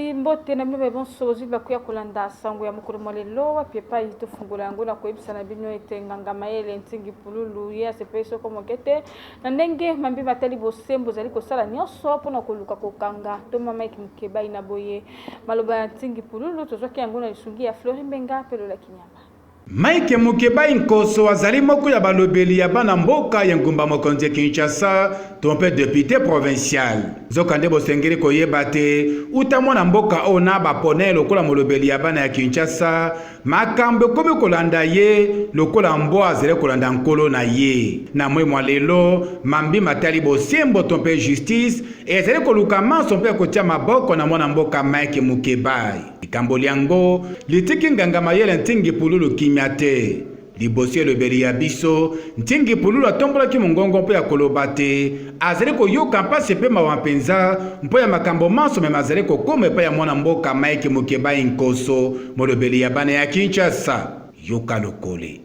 Kasi mbote na mbe bon sozi bakuya kolanda sango ya mukuru molelo wa piepa ito fungula yango na koyebisa na bino ete nganga mayele ntingi pululu ya sepeso ko mokete na ndenge mambi batali bosembo zali kosala nyonso pona koluka kokanga to mama ikimkeba ina boye maloba ya ntingi pululu tozwaki yango na lisungi ya Flori Mbenga pelo la Kinyama. Mike Mukeba Inkoso azali moko ya balobeli ya bana mboka ya ngumba mokonzi Kinshasa trompe député provincial. Zokande bosengeli koyeba te utamona mboka ona bapone lokola molobeli ya bana ya Kinshasa makambo komi kolanda ye lokola mbo azele kolanda nkolo na ye. Na mwa lelo mambi matali bosembo trompe justice ezele koluka manso mpe kotia maboko na mwana mboka Mike Mukeba. Ikambo liango litiki nganga mayele ntingi pululu kimyate libosi le beri ya biso ntingi pululu atombola ki mongongo mpo ya koloba te azali koyoka mpasi mpe mawa mpenza mpo ya makambo manso meme azali kokoma epai ya mwana mboka Mike Mukeba Inkoso molobeli ya bana ya Kinshasa yoka lokole.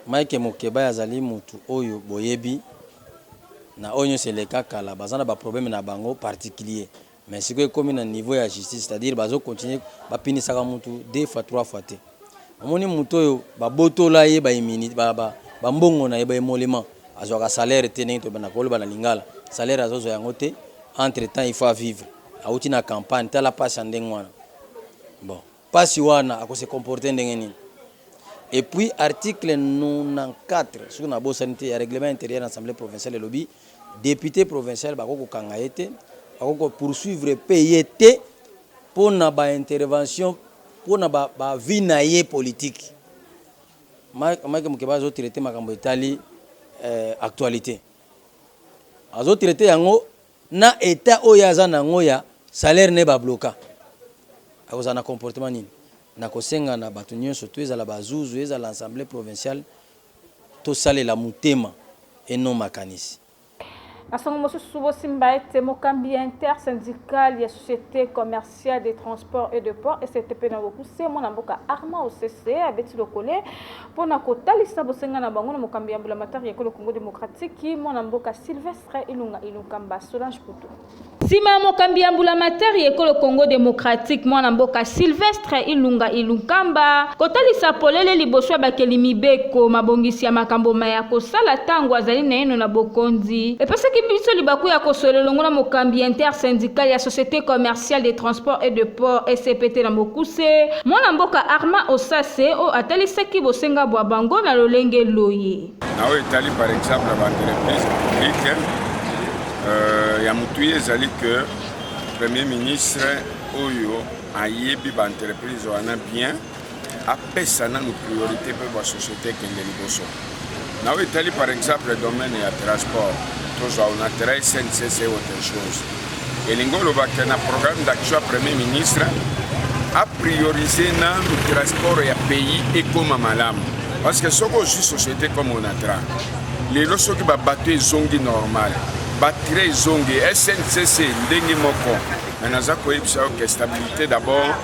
Mike Mukeba azali mutu oyo boyebi na onyo seleka kala bazana ba problème na bango particulier. Mais si vous avez un niveau de justice, c'est-à-dire que vous continuez à punir ça deux fois, trois fois. Vous avez un boto là, vous avez un bon émolument. Vous avez un salaire, salaire entre-temps, il faut vivre. Vous avez une campagne, vous avez passe en dengue. Bon, pas si vous avez se comporter en dengue. Et puis, article 94, sur la santé et règlement intérieur de l'Assemblée provinciale de lobby, député provincial, pour poursuivre payer pour na ba intervention pour na ba vie naie politique. Mike Mukeba zo traité makambo etali actualité. Azo traité yango na état oyaza nango ya salaire ne ba bloka. Akoza na comportement nini? Na kosenga na batu nyonso to ezala bazuzu ezala l'Assemblée provinciale to sale la mutema et non makanisi. Asango mosusu bosimba ete mokambi intersyndical ya société commerciale des transports et de ports STP na bokuse mona mboka Arma OCC abeti lokole pona kotalisa bosenga na bango na mokambi ya mbulamatari ya Congo démocratique mona mboka Sylvestre Ilungamba Solange Putu. Sima mokambi ya mbulamatari ya Congo démocratique mona mboka Sylvestre Ilungamba kotalisa polele liboso bakeli mibeko mabongisi ya makambo maya kosala tango azali na eno na bokonzi epesa biso libaku ya kosololongo na mokambi intersyndical ya société commerciale des transports et de ports SCPT na mokuse mwana mboka Arma OCC o atalisaki bosenga bwa bango na lolenge loye nawe etali par exemple na entreprise publique ya mutuye ezali que premier ministre oyo ayebi ba entreprise wana bien apesa na priorité pe ba société kende liboso nawe etali par exemple domaine ya transport on a très SNCC autre chose. Et l'ingolo bakena programme d'action Premier ministre a priorisé na le transport et pays et comme malam. Parce que ce qu'on société comme on a tra. Les lorsque qui va battre zongi normal, battre zongi SNCC ndengi moko. Anaza ko ebisa que stabilité d'abord,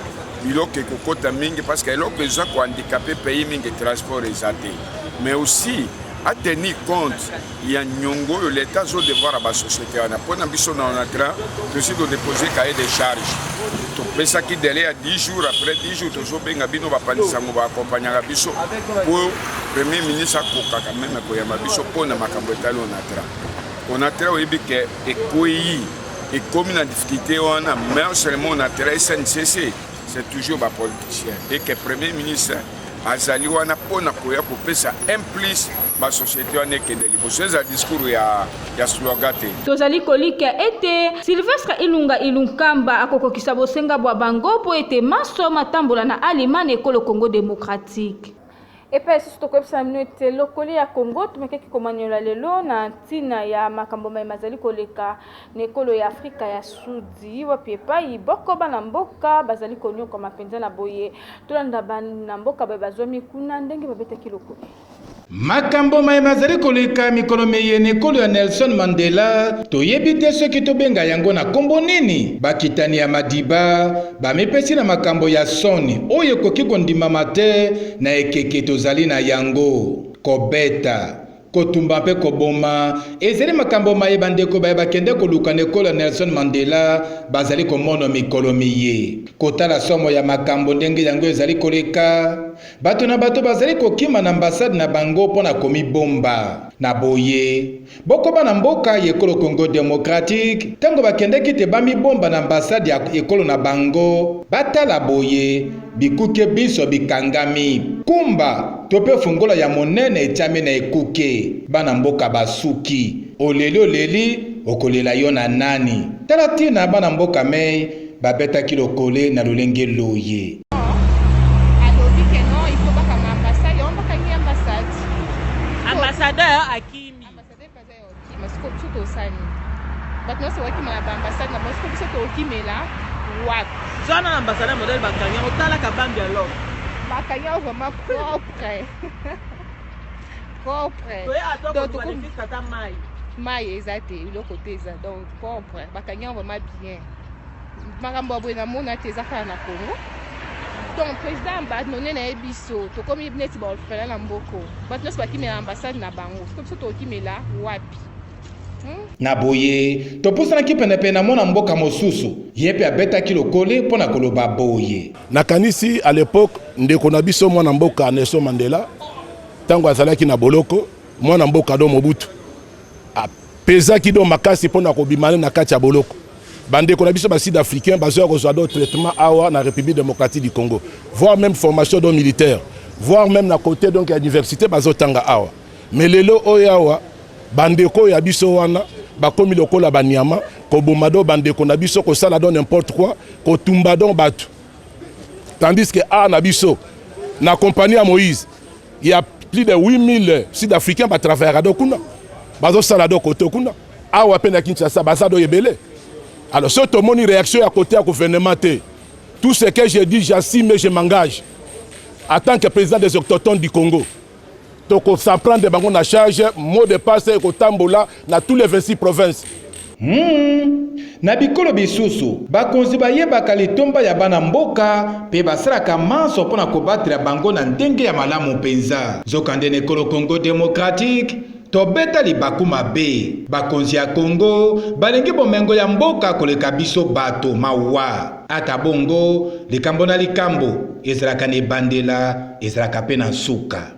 bilo que kokota mingi parce que l'autre besoin ko handicapé pays mingi transport exaté. Mais aussi à tenir compte, il y a nyongo l'État doit devoir à la société. On a pas d'ambition dans notre train, aussi de déposer cahier des charges. Tu peux ça qui délai à 10 jours, après 10 jours, tu peux bien va pas va accompagner la biso pour premier ministre à Koka quand même pour y avoir biso pour na makambo etali on a train au que ekoyi et comme une difficulté on a mais seulement on a train SNCC c'est toujours pas politicien et que premier ministre azali wana pona koya kopesa implice ba société wana ekende liboso eza discours ya slogan te tozali kolika ete Sylvestre Ilungamba akokokisa bosenga bwa bango po ete maso matambola na alimane ekolo Congo démocratique. Et puis, si tu as minute lokoli ya Congo, tu mekeki komanyola lelo na ntina ya makambo mazali koleka nekolo ya Afrika ya Sudi wapi epai boko bana mboka bazali konyoka mapenza na boye tolanda bana mboka bazwami kuna ndenge babetaki lokoli. Makambo mazali koleka mikolo meyene ekolo ya Nelson Mandela toyebi te soki tobenga yango na kombo nini bakitani ya Madiba bamepesi na makambo ya soni oyo koki kondimama te na ekeke tozali na yango kobeta kotumba mpe koboma ezali makambo mayeba ndeko bakende koluka na ekolo Nelson Mandela bazali komona mikolo miye kotala somo ya makambo ndenge yango ezali koleka bato na bato bazali kokima na ambassade na bango mpona komibomba na boye bokoba na mboka ya ekolo Congo Démocratique ntango bakendeki te bamibomba na ambassade ya ekolo na bango batala boye bikuke biso bikangami kumba tope fungola ya monene etiami na ekuke bana mboka basuki oleli okolela yo na nani tala tina bana mboka mei babetaki lokole na lolenge loye. Ambassadeur Akimi. Ambassadeur Paza Yoki, masiko biso sani. Bato nyonso waki na ambassade na masiko biso tokimela wapi. Zona ambassadeur modèle bakanya otala kabambi alors. Bakanya vraiment propre. Propre. Donc magnifique kata mai. Mai ezate le côté ça donc propre. Bakanya vraiment bien. Makambo bwena mona teza kala na Congo. Donc président ba noné na ebiso to komi neti ba ofela na mboko bato nyonso bakimela ambassade na bango to biso tokimela wapi na boye topusanaki penepene na mona mboka mosusu ye mpe abetaki lokole mpo na koloba boye nakanisi à l'époque ndeko na biso mwana mboka Nelson Mandela ntango azalaki na boloko mwana mboka do Mobutu apezaki do makasi mpo na kobimana na kati ya boloko bandeko na biso ba sud-africain bazoya kozwa do traitement awa na République démocratique du Congo voire même formation do militaire voire même na côté donc ya université bazotanga awa mais lelo oyawa bandeko ya biso wana bakomi lokola banyama koboma do bandeko na biso kosala do n'importe quoi kotumba do bato tandis que na biso na compagnie ya Moïse il y a plus de 8000 sud-africains ba travailler do kuna bazosala do côté kuna awa pe na Kinshasa bazado yebele. Alors, si tout le monde réaction à côté du gouvernement, tout ce que je dis, j'assume et je m'engage. En tant que président des autochtones du Congo, donc ça prend des bangons à charge, mot de passe et Tambola dans tous les 26 provinces. Na bikolo bisusu bakonzi bayebaka litomba ya bana mboka pe basalaka manso mpona kobatela bango na ndenge ya malamu mpenza zokande na ekolo Congo Démocratique tobeta libaku mabe bakonzi ya Congo balengi bomengo ya mboka koleka biso bato mawa ata bongo likambo na likambo ezalaka na ebandela ezalaka pe na nsuka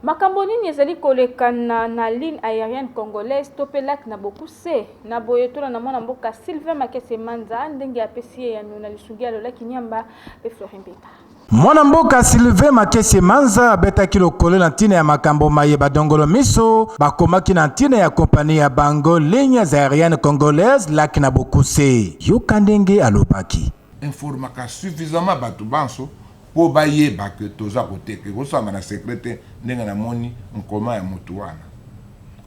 makambo nini ezali kolekana na ligne aérienne congolaise topelak na bokuse na boyetola na mwana mboka Sylvain Makese Manza ndenge apesi ye ya nuna lisungi alolaki nyamba pe Florent Beta. Mwana mboka Sylvain Makese Manza abetaki lokolo na ntina ya makambo mayeba dongolo miso bakomaki na ntina ya kompani ya bango lignes aériennes congolaises laki na bokuse yoka ndenge alobaki informaka suffisamment bato banso po bayeba ke toza koteke kosanga na secrétaire ndenge na moni nkoma ya mutu wana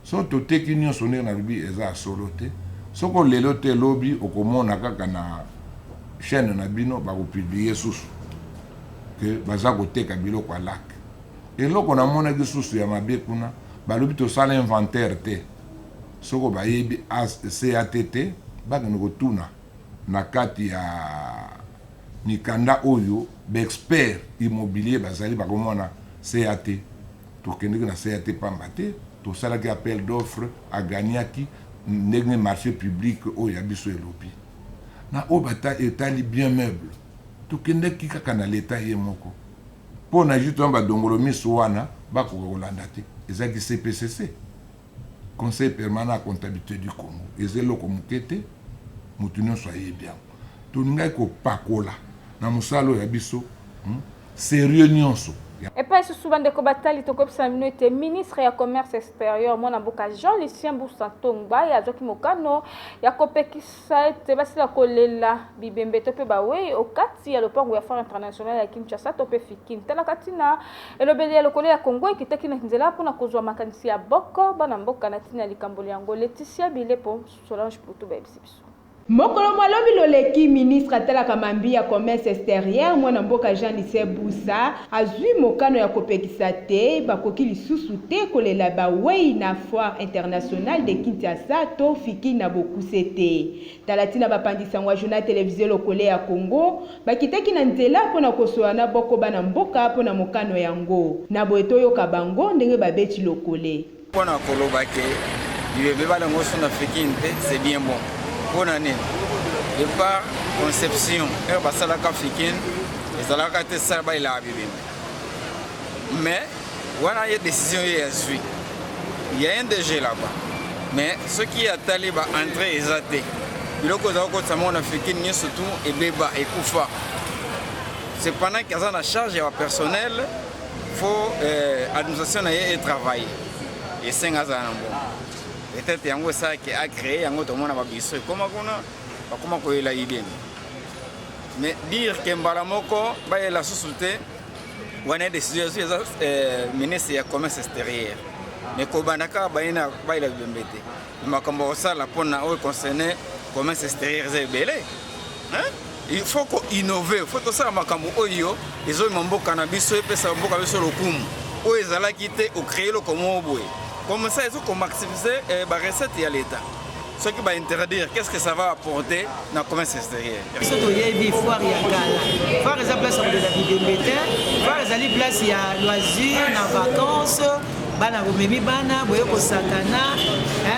so toteki nyonso ndenge na lobi eza solo te soko lelo te lobi okomona kaka na chaîne na bino bakopublie susu ke baza koteka biloko ya lak eloko namonaki susu ya mabe kuna balobi tosala inventaire te soko bayebi CAT te bakende kotuna na kati ya mikanda oyo expert immobilier bazali bakomona CAT tokendeki na CAT pamba te tosalaki appel d'offre aganiaki ndenge marché public oyo ya biso elobi na oyo bata etali bien meuble tokendeki kaka na leta ye moko mpo na juto badongolo miso wana bakoka kolanda te ezalaki CPCC conseil permanent à comptabilité du Congo eza eloko moke te motu nyonso ayebi yango tolingaki kopakola na mosala ya biso sérieux nyonso epai susu bandeko batali tokopesa bino ete ministre ya commerce extérieur mwana mboka Jean-Lucien Boussantongba azwaki mokano ya kopekisa ete basila kolela bibembe to mpe bawei okati ya lopango ya foire internationale ya Kinshasa to mpe fikini tala kati na elobeli ya lokolo ya Congo ekitaki na nzela mpona kozwa makanisi ya boko bana mboka na ntina ya likamboli yango Laetitia Bilepo Solange Poutou bayebisi biso Mokolo mwalobi loleki ministre atalaka mambi ya commerce extérieur mwana mboka Jean-Lucien Boussa azwi mokano ya kopekisa te bakoki lisusu te kolela bawei na foire internationale de Kinshasa to fiki na bokuse te talatina bapandisango ya journal télévisé lokole ya Congo bakitaki na nzela mpona kosoa na boko bana mboka mpona mokano yango na boye toyoka bango ndenge babeti lokole Pour na kolobake bibembe balango so na fikine c'est bien bon. Pour année de par conception basalaka fikine ezalaka te ça ba ila bibembe. Mais voilà il y a décision hier suite. Il y a un DG là-bas. Mais ce qui a taliba entrée exaté. Biloko za ko tsamo na fikine ni surtout et beba et kufa. C'est pendant qu'ils ont la charge et le personnel, il faut l'administration et travailler. Et c'est un bon. Peut-être qu'il y a ça qui a créé, il y a tout le monde qui a besoin. Comment on a idée. Mais dire que Mbalamoko, il y a la société, on a décidé de mener le commerce extérieur. Mais Kobanaka, il y a la BMBT. Mais comme ça, la ponne concernée, le commerce extérieur est belé. Il faut innover, il faut que ça makambo oyo ezo mamboka na biso epesa mboka biso lokumu o ezala kité au créer le comment boye comme ça ils ont maximiser ba recette ya l'état ce qui va interdire qu'est-ce que ça va apporter dans le commerce extérieur surtout yebi foire ya kala foire eza place de la BMBT foire ezali place ya loisir na vacances bana bomemi bana boye ko sakana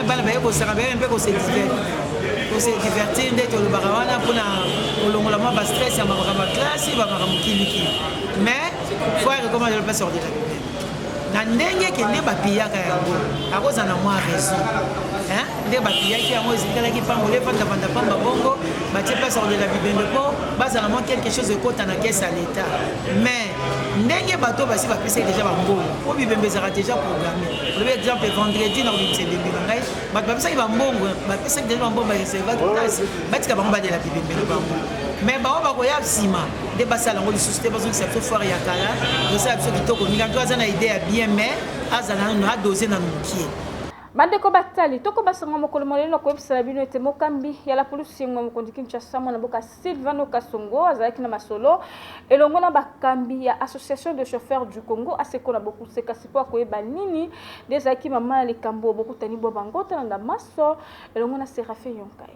bana baye ko sakana mpe ko se divertir d'être le barawana pour la ma stress ya ma classe ba ma mukiliki mais faut recommander le place ordinaire na ndenge ke ne ba piyaka yango akoza na moi raison nde ba piyaki yango ezikala ki pangole fanda pamba bongo ba tie place ordinaire bibende po bazala mo quelque chose de kota na caisse à l'état mais ndenge bato basi ba pesa déjà ba mbongo o bibembe zara déjà programmé par exemple vendredi na obimse bembe ngai ba pesa ba mbongo ba pesa déjà ba mbongo ba reserve tasse batika bango ba de la bibembe le bango mais ba ba ko ya sima de basala ngo lisuste bazo que ça fait foire ya kala de ça absolu kitoko minganto azana idée ya bien mais azana na doser na mukie Bandeko batali toko basanga mokolo molelo ko ebisala bino ete mokambi ya la polisi ngo mokondi Kinshasa mwana boka Sylvano Kasongo azalaki na masolo elongo na bakambi ya association de chauffeurs du Congo aseko na boku seka sipo koyeba nini dezaki mama likambo bokutani bo bangota na maso elongo na Serafin Yonkai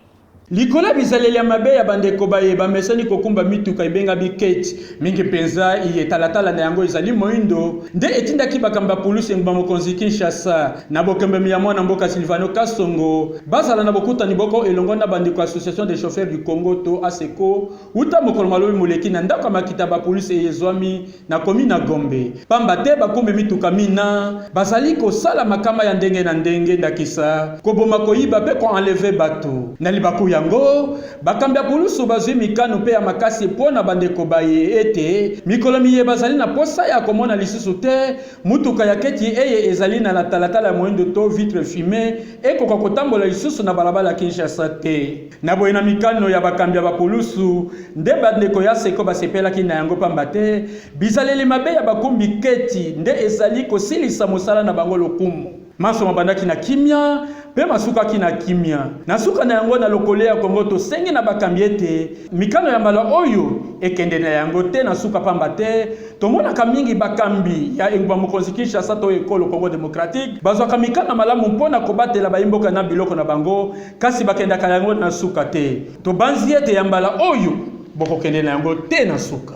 Likola bizaleli ya mabe ya bandeko bayeba mesani kokumba mituka ibenga biketi mingi penza iye talatala na yango izali moindo nde etindaki bakamba polisi ngba mokonzi Kinshasa na bokembe ya mwana mboka Sylvano Kasongo bazala na bokutani boko elongo na bandeko association des chauffeurs du Congo to ASECO uta mokolo malobi moleki na ndako makita ba polisi yezwami na komi na Gombe pamba te bakumbe mituka mina bazali ko sala makama ya ndenge na ndenge ndakisa koboma koyiba pe ko enlever bato na libaku yango bakambi ya pulusu bazwi mikano pe ya makasi pona bandeko baye ete mikolo miye bazali na posa ya komona lisusu te mutuka ya keti eye ezali na la talatala ya moindo to vitre fumée ekoka kotambola lisusu na balabala ya Kinshasa te na boye na mikano ya bakambi ya bapulusu nde bandeko ya seko basepelaki na yango pamba te bizaleli mabe ya bakumbi keti nde ezali kosilisa mosala na bango lokumu maso mabandaki na kimia pe masuka ki na kimia na suka na yango na lokole ya Kongo to sengi na bakambi ete mikano ya mbala oyo ekende na yango te na suka pamba te tomonaka mingi bakambi ya engba mokonzi Kinshasa to ekolo Congo démocratique bazwaka mikano malamu mpona kobatela bayimboka na biloko na bango kasi bakendaka yango na suka te to banzi ete ya mbala oyo bokokende na yango te na suka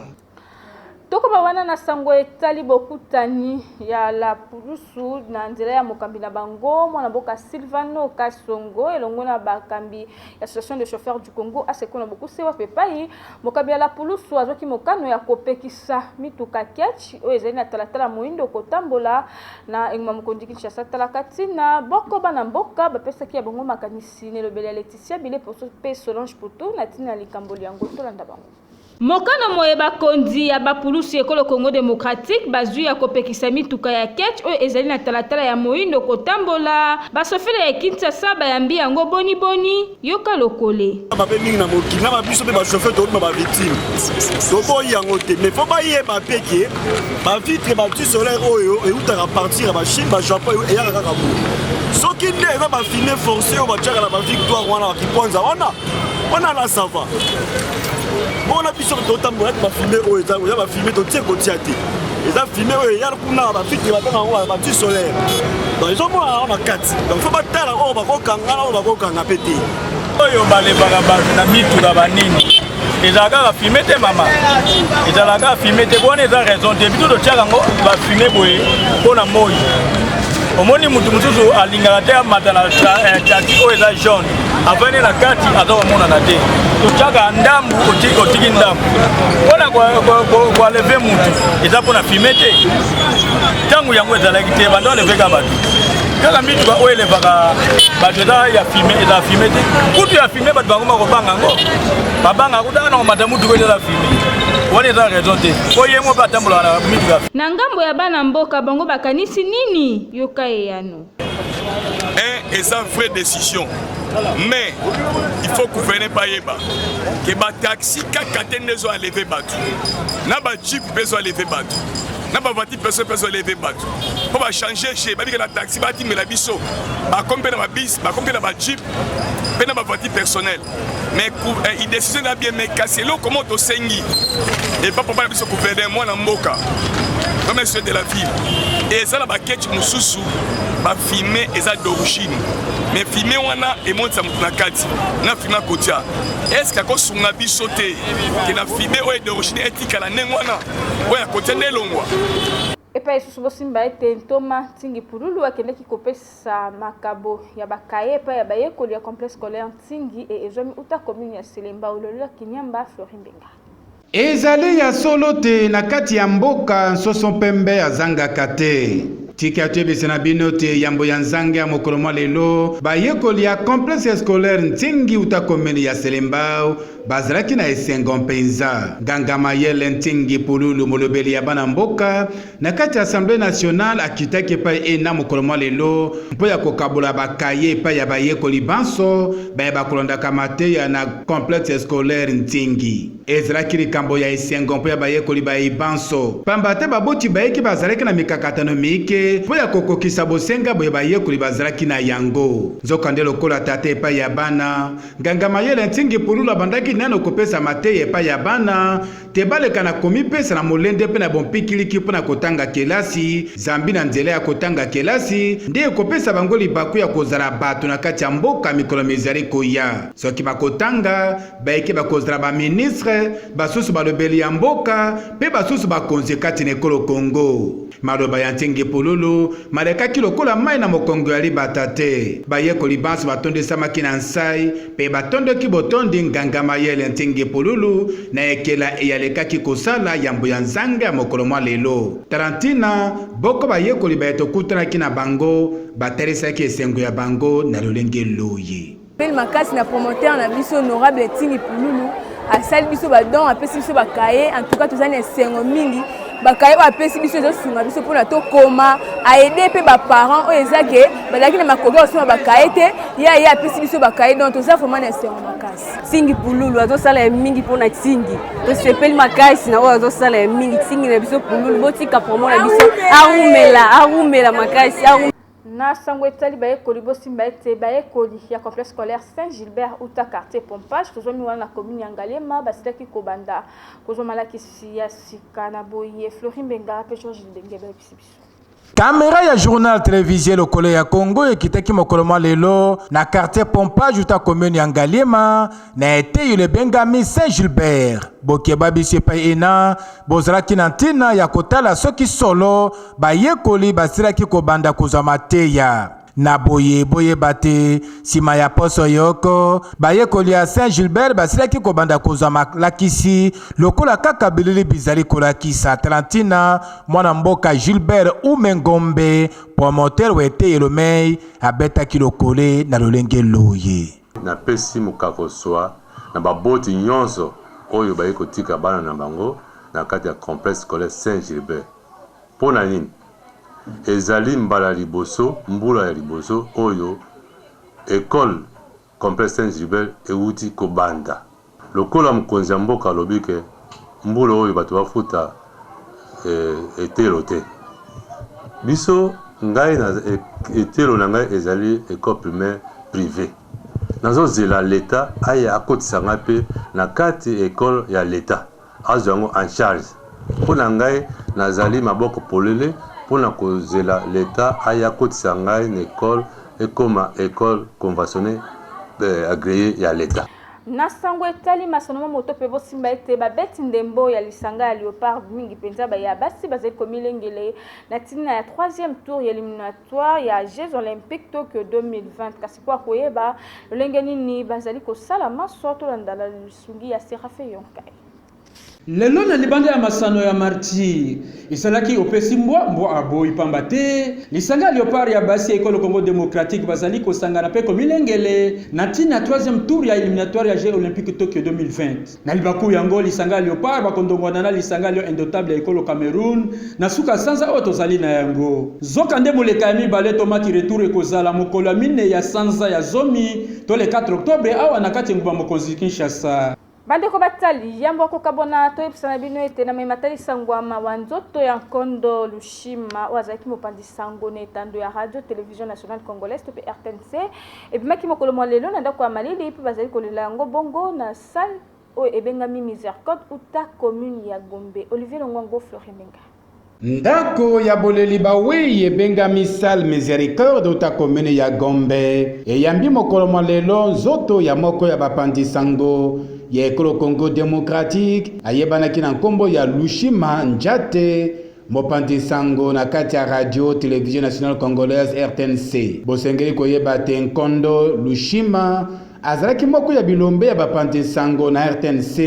toko bawana na sango etali bokutani ya la pulusu na nzela ya mokambi na bango mwana boka Sylvano Kasongo elongo na bakambi ya association de chauffeurs du Congo aseko na bokuse wa pepai mokambi ya la pulusu azoki mokano ya kopekisa mituka ketch o ezali na talatala moindo kotambola na engma mokondi Kinshasa talakati na boko bana mboka bapesaki ya bango makanisi ne lobele Laetitia bile pe Solange Putu na tina likamboli yango tolanda bango Mokano moyeba kondi ya bapulusi ekolo Congo démocratique bazui ya kopekisa mituka ya ketch o ezali na talatala ya moindo kotambola basofele ya Kinshasa bayambi yango boni yoka lokole bape mingi na mokili na babiso pe bachauffeur to ba victime to boyi yango te mais faut ba yeba peke ba vitre ba du solaire oyo e utaka partir ba Chine ba Japon e ya kaka bo soki nde na ba filmer forcé o ba tchaka na ba victoire wana kiponza wana la sava on a pu se retrouver à filmer au état, on a filmé tout ce côté. Ils ont filmé au état, on a filmé la batterie solaire. Dans les hommes, on a 4. Donc il faut pas tellement on va au pété. On va les barabara, on a mis tout là-bas. Ils ont filmé tes mamans. Ils ont filmé tes bonnes raisons. Depuis tout le temps, on va filmer pour la mouille. omoni mutu mosusu alingaka te amata na tati oyo eza jaune avandi na kati azokomonana te totiaka ndambu otiki ndambu mpona koaleve mutu eza mpona filme te ntango yango ezalaki te bando aleveka bato kaka mituka oyo elevaka bato eza ya filme te kutu ya filme bato bangoma kobanga yango babanga kutaka na komata mutuka oyo eza filme wana eza raison te po ye mo mpe atambolaka na mituka na ngambo ya bana mboka bango bakanisi nini yoka eyano eza vraie décision mais il faut gouverner bayeba ke bataxi kaka te nde ezoaleve bato na bajeep mpe ezoaleve bato na bavoiture perso mpe ezoaleve bato mpo bachange che babika na taxi batimela biso bakomi mpe na babis bakomi mpe na bajeep mpe na bavoiture personnel mais idécision na bien mais kasi eloko mo tosengi epa papa na biso gouverner mwana mboka comme monsieur de la ville eza na baketi mosusu bafilme eza d'origine mais filme wana emonisa motu na kati na filme akotia estce akosunga biso te ke na filme oyo d'origine etikala ndenge wana oyo akotia nde elongwa epai lisusu bosimba ete ntoma ntingi pululu akendeki kopesa makabo ya bakaye epai ya bayekoli ya complexe scolaire ntingi ezwami uta commune ya Selemba ololo Kinyamba Florine Benga ezali ya solo te na kati ya mboka nsoso pembe azangaka te tika tuyebisa na bino te yambo ya nzange ya mokolo mwa lelo bayekoli ya complexe scolaire ntingi uta commune ya Selemba bazalaki na esengo mpenza nganga mayele ntingi pululu molobeli ya bana mboka na kati ya assemblée nationale akitaki epai ena mokolo mwa lelo mpo ya kokabola bakaye epai ya bayekoli banso baye bakolondaka mateya na complexe scolaire ntingi ezalaki likambo ya esengo mpo ya bayekoli baye banso pamba te baboti bayeki bazalaki na mikakatano mike mpo ya kokokisa bosenga boye bayekoli bazalaki na yango nzokande lokola tata epai ya bana nganga mayele ntingi pululu abandaki nano kopesa mateya epai ya bana te baleka na komipesa na molende mpe na bompikiliki mpo na kotanga kelasi zambi na nzela ya kotanga kelasi nde ekopesa bango libaku ya kozala bato na kati ya mboka mikolo mizali koya soki bakotanga bayeke bakozala baministre basusu balobeli ya mboka mpe basusu bakonzi kati na ekolo Kongo maloba ya ntingi pululu malekaki lokola mai na mokongo ya libata te bayekoli banso batondesamaki na nsai mpe batondoki botondi nganga mayele ntingi pululu na ekela eyalekaki kosala yambo ya nzanga ya mokolo mwa lelo tarantina boko bayekoli baye tokutanaki na bango batarisaki esengo ya bango na lolenge loye Pel makasi na promoteur na biso honorable Ntingi Pululu asali biso badon apesi biso bakaye en tout cas tozali na esengo mingi bakaye apesi biso ezosunga biso mpona tokoma aide mpe baparent oyo eza ke bazalaki na makoki osoma bakaye te ye apesi biso bakaye donc toza vraiment na esengo makasi Ntingi Pululu azosala ya mingi mpona Ntingi tosepeli makasi na oyo azosala ya mingi Ntingi na biso Pululu botika promo na biso arumela makasi na sango etali bayekoli bosimba ete bayekoli ya complexe scolaire Saint-Gilbert uta quartier Pompage tozomi wana na commune ya Ngalema basilaki kobanda kozomalakisi ya sika na boye Florine Benga mpe George Ndenge bayebisi biso Caméra ya journal télévisé lokolo ya Congo ekitaki mokolo mwa lelo na quartier Pompage uta commune ya Ngalema na ete yule bengami Saint-Gilbert bokeba biso epai ena bozalaki na ntina ya kotala soki solo bayekoli basilaki kobanda kozwa mateya na boye bate sima ya poso yoko bayekoli ya Saint-Gilbert basilaki kobanda kozwa malakisi lokola kaka bilili bizali kolakisa tarantina mwana mboka Gilbert Umengombe promoteur wete elomei abetaki lokole na lolenge loye na pesi mukakoswa na baboti nyonso oyo bayekotika bana na bango na kati ya complexe scolaire Saint-Gilbert pona nini ezali mbala liboso mbula ya liboso oyo école complexe Saint-Gilbert euti kobanda lokola mokonzi ya mboka alobike mbula oyo bato bafuta etelo te biso ngai na etelo na ngai ezali école primaire privée nazozela l'État aya akotisa ngai mpe na kati école ya l'État azwa yango en charge mpona ngai nazali maboko polele mpona kozela l'État aya akotisa ngai na école ekoma école conventionnée agréée ya l'État na sango etali masono moto pe bosimba ete babeti ndembo ya lisanga ya Léopard mingi penza ya basi bazali komilengele na tina ya 3e tour ya éliminatoire ya Jeux Olympiques Tokyo 2020 kasi kwa koyeba lolenge nini bazali kosala masoto landala lusungi ya Serafe Yonkai. Lelo na libanda ya masano ya martyr isalaki opesi mbwa aboyi pamba te lisanga Léopard ya basi ekolo Congo démocratique bazali kosangana pe komilengele na tina 3e tour ya éliminatoire ya Jeux Olympiques Tokyo 2020 na libaku yango lisanga Léopard bakondongwana na lisanga Lion Indomptable ya ekolo Cameroun na suka sanza oyo tozali na yango zokande moleka ya mibale tomaki retour ekozala mokolo mine ya sanza ya zomi to le 4 octobre awa na kati ngumba mokonzi Kinshasa. Bandeko batali yambo ko kabona to epsana bino ete na mematali sangwama wanzoto ya Nkondo Lushima wazaki mopandi sango ne tando ya radio télévision nationale congolaise to RTNC et bimaki mokolo molelo na ndako ya Malili pe bazali kolela yango bongo na salle o ebengami Miséricorde uta commune ya Gombe. Olivier Longwango Floremenga. Ndako ya boleli bawe ebengami salle Miséricorde uta commune ya Gombe eyambi mokolo molelo nzoto ya moko ya bapandi sango ya ekolo Congo démocratique ayebanaki na nkombo ya Lushima Njate mopandi sango na kati ya radio télévision nationale congolaise RTNC bosengeli koyeba te Nkondo Lushima azalaki moko ya bilombe ya bapandi sango na RTNC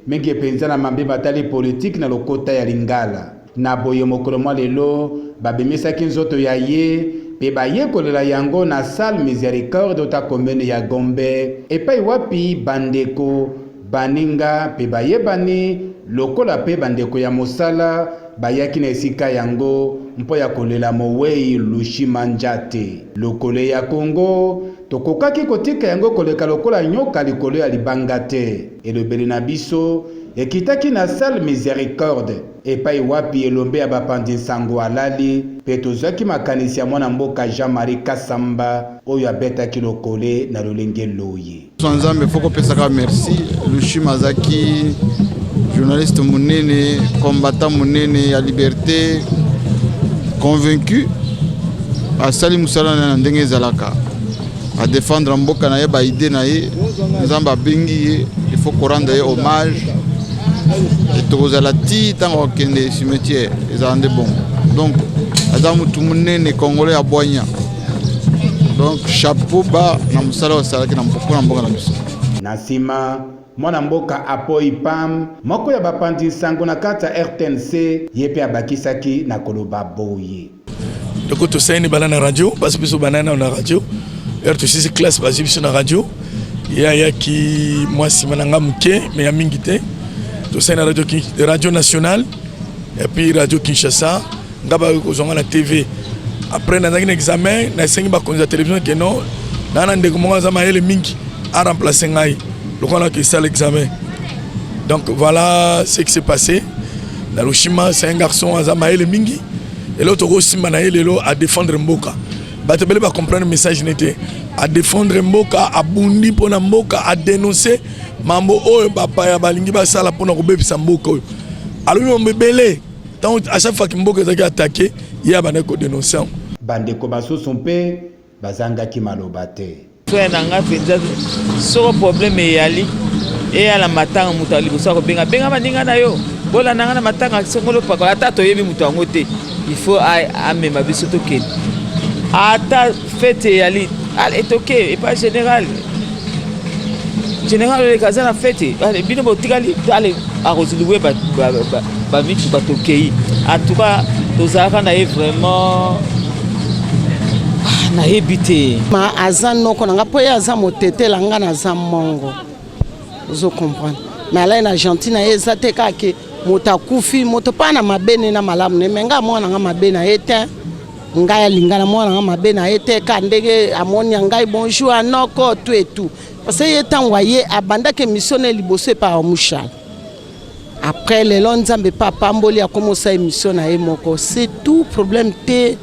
mingi penza na mambe batali politique na lokota ya Lingala na boye mokolo mwa lelo babemisaki nzoto ya ye pe baye kolela yango na salle Miséricorde uta commune ya Gombe epai wapi bandeko baninga pe bayebani lokola pe bandeko ya mosala bayaki na esika yango mpo ya kolela mowei Lushima Njate lokole ya Congo tokokaki kotika yango koleka lokola nyoka likolo ya libanga te elobeli na biso ekitaki na salle Miséricorde epai wapi elombe ya bapandi sango alali pe tozwaki makanisi ya mwana mboka Jean-Marie Kasamba oyo abetaki lokole na lolenge loye Nzambe foko pesaka merci Lushima azaki journaliste munene combattant munene ya liberté convaincu asali musala na ndenge ezalaka a défendre mboka na ye ba idée na ye Nzambe abengi ye il faut qu'on rende hommage et tozala ti tango kende cimetière ezande bon donc azamu tumunene congolais ya bonya donc chapeau ba na musala osalaki na mboka na biso nasima mwana mboka Apoi Pam moko ya bapandi sango na kata RTNC yepe abakisaki na koloba boye doko tosaini bala na radio basi biso banana na radio RTC classe basi biso na radio ya ki mwasi mananga muke me ya mingi te tosaini radio nationale et puis radio Kinshasa ngaba kozonga na TV après na un examen na sengi ba konza télévision que non na ndeko monga za maele mingi a remplacer ngai lokola que ça l'examen donc voilà ce qui s'est passé na Lushima c'est un garçon à maele mingi et l'autre aussi manaelelo à défendre mboka batebele ba comprendre message n'était à défendre mboka à bundi pona mboka à dénoncer mambo oyo papa ya balingi ba sala pona ko bebisa mboka oyo alors mbebele tant à chaque fois que mboka ezaki attaquer il y a baneko dénoncer bandeko basusu mpe bazangaki maloba te soya nanga penza soko problème eyali eyala matanga moto alibosa kobenga benga baninga na yo bola nanga na matanga songolo pakola ata toyebi moto yango te il faut amema biso tokende ata fete eyali etoke epa général le kaza na fete bino botikali ale akoziliwe bamitu batokei en tout cas tozalaka na ye vraiment nayebi te ma aza noko nanga mpo ye aza motetela nga naza mongo ozo comprendre mais ala na gentil na ye eza te kaka moto akufi moto mpa na mabe ne na malamu ne me nga mwana nga mabe na ye te ngai alingana mwana nga mabe na ye te ka ndenge amoni ya ngai bonjour anoko tout et tout parce que ye ntango aye abandaki émission na liboso epa amushal après lelo nzambe pa apamboli akomosa émission na ye moko c'est tout problème te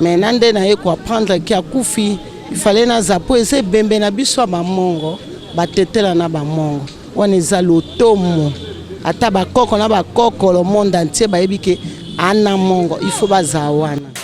mais nande na ye koapprendre ki akufi ifale na zapo eza ebembe na biso ya bamongo batetela na bamongo wana eza lotomo ata bakoko na bakoko le monde entier bayebi ke ana mongo il faut bazala wana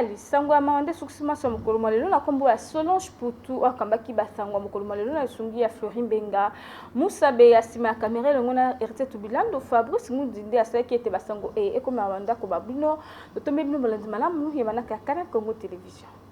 kali sango ya mawande suksima so mokolo malelo na kombo ya Solange Putu akambaki basango mokolo malelo na sungi ya Florin Benga Musa be ya sima kamera longo na RT Tubilando Fabrice Mudinde asaki ete basango ekoma wanda ko babino to tombe bino balanzi malamu yebana ka Canal Congo Télévision.